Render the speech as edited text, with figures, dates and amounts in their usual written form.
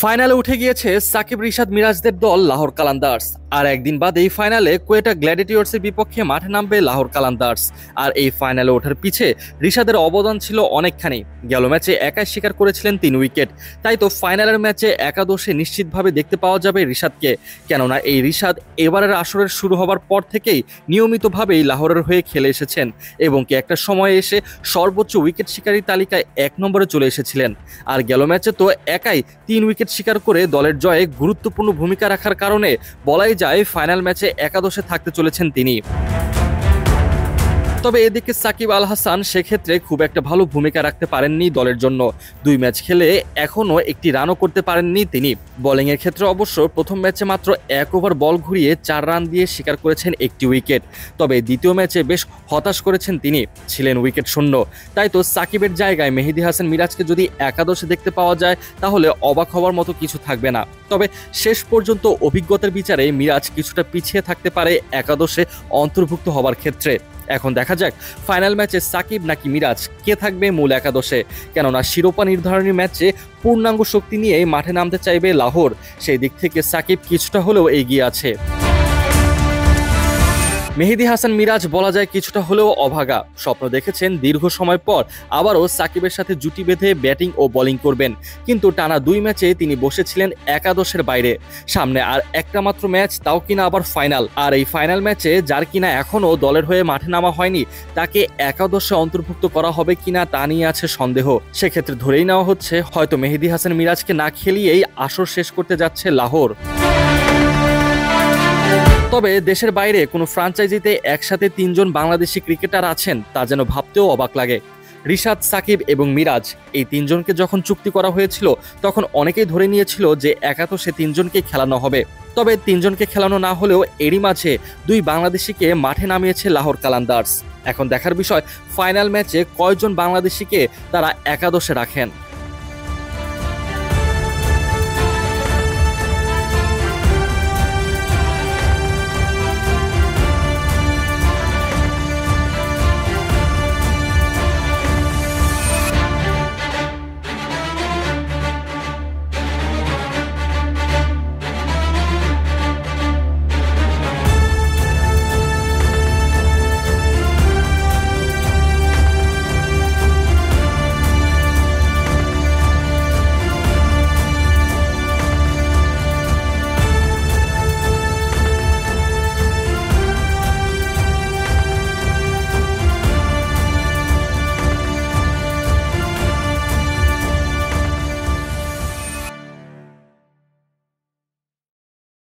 ফাইনালে উঠে গিয়েছে সাকিব রিশাদ মিরাজদের দল লাহোর কালান্দার্স। আর একদিন বাদেই ফাইনালে কোয়েটা গ্ল্যাডিয়েটর্সের বিপক্ষে মাঠে নামবে লাহোর কালান্দার্স। আর এই ফাইনালে ওঠার পিছে রিশাদের অবদান ছিল অনেকখানি। গেল ম্যাচে একাই শিকার করেছিলেন 3 উইকেট। তাই তো ফাইনালের ম্যাচে একাদশে নিশ্চিতভাবে দেখতে পাওয়া যাবে রিশাদকে। কেননা এই রিশাদ এবারের আসরের শুরু হবার পর থেকেই নিয়মিতভাবেই লাহোরের হয়ে খেলে এসেছেন এবং কি একটা সময়ে এসে সর্বোচ্চ উইকেট শিকারী তালিকায় 1 নম্বরে চলে এসেছিলেন। আর গেল ম্যাচে তো একাই 3 উইকেট শিকার করে দলের জয়ে গুরুত্বপূর্ণ ভূমিকা রাখার কারণে বলাই যায় ফাইনাল ম্যাচে একাদশে থাকতে চলেছেন তিনি। তবে এদিকে সাকিব আল হাসান সেক্ষেত্রে খুব একটা ভালো ভূমিকা রাখতে পারেননি দলের জন্য। 2 ম্যাচ খেলে এখনও একটি রানও করতে পারেননি তিনি। বোলিংয়ের ক্ষেত্রে অবশ্য প্রথম ম্যাচে মাত্র 1 ওভার বল ঘুরিয়ে 4 রান দিয়ে শিকার করেছেন 1টি উইকেট। তবে দ্বিতীয় ম্যাচে বেশ হতাশ করেছেন তিনি, ছিলেন উইকেট শূন্য। তাই তো সাকিবের জায়গায় মেহেদী হাসান মিরাজকে যদি একাদশে দেখতে পাওয়া যায় তাহলে অবাক হওয়ার মতো কিছু থাকবে না। তবে শেষ পর্যন্ত অভিজ্ঞতার বিচারে মিরাজ কিছুটা পিছিয়ে থাকতে পারে একাদশে অন্তর্ভুক্ত হবার ক্ষেত্রে। এখন দেখা যাক ফাইনাল ম্যাচে সাকিব নাকি মিরাজ কে থাকবে মূল একাদশে। কেননা শিরোপা নির্ধারণী ম্যাচে পূর্ণাঙ্গ শক্তি নিয়ে মাঠে নামতে চাইবে লাহোর। সেই দিক থেকে সাকিব কিছুটা হলেও এগিয়ে আছে। মেহেদী হাসান মিরাজ বলা যায় কিছুটা হলেও অভাগা। স্বপ্ন দেখেছেন দীর্ঘ সময় পর আবারও সাকিবের সাথে জুটি বেঁধে ব্যাটিং ও বোলিং করবেন, কিন্তু টানা 2 ম্যাচে তিনি বসেছিলেন একাদশের বাইরে। সামনে আর একটা মাত্র ম্যাচ, তাও কিনা আবার ফাইনাল। আর এই ফাইনাল ম্যাচে যার কিনা এখনও দলের হয়ে মাঠে নামা হয়নি, তাকে একাদশে অন্তর্ভুক্ত করা হবে কিনা তা নিয়ে আছে সন্দেহ। সেক্ষেত্রে ধরেই নেওয়া হচ্ছে হয়তো মেহেদী হাসান মিরাজকে না খেলিয়েই আসর শেষ করতে যাচ্ছে লাহোর। তবে দেশের বাইরে কোনো ফ্রাঞ্চাইজিতে একসাথে 3 জন বাংলাদেশি ক্রিকেটার আছেন তা যেন ভাবতেও অবাক লাগে। রিশাদ, সাকিব এবং মিরাজ এই 3 জনকে যখন চুক্তি করা হয়েছিল তখন অনেকেই ধরে নিয়েছিল যে একাদশে 3 জনকে খেলানো হবে। তবে 3 জনকে খেলানো না হলেও এরই মাঝে 2 বাংলাদেশিকে মাঠে নামিয়েছে লাহোর কালান্দার্স। এখন দেখার বিষয় ফাইনাল ম্যাচে কয়জন বাংলাদেশিকে তারা একাদশে রাখেন।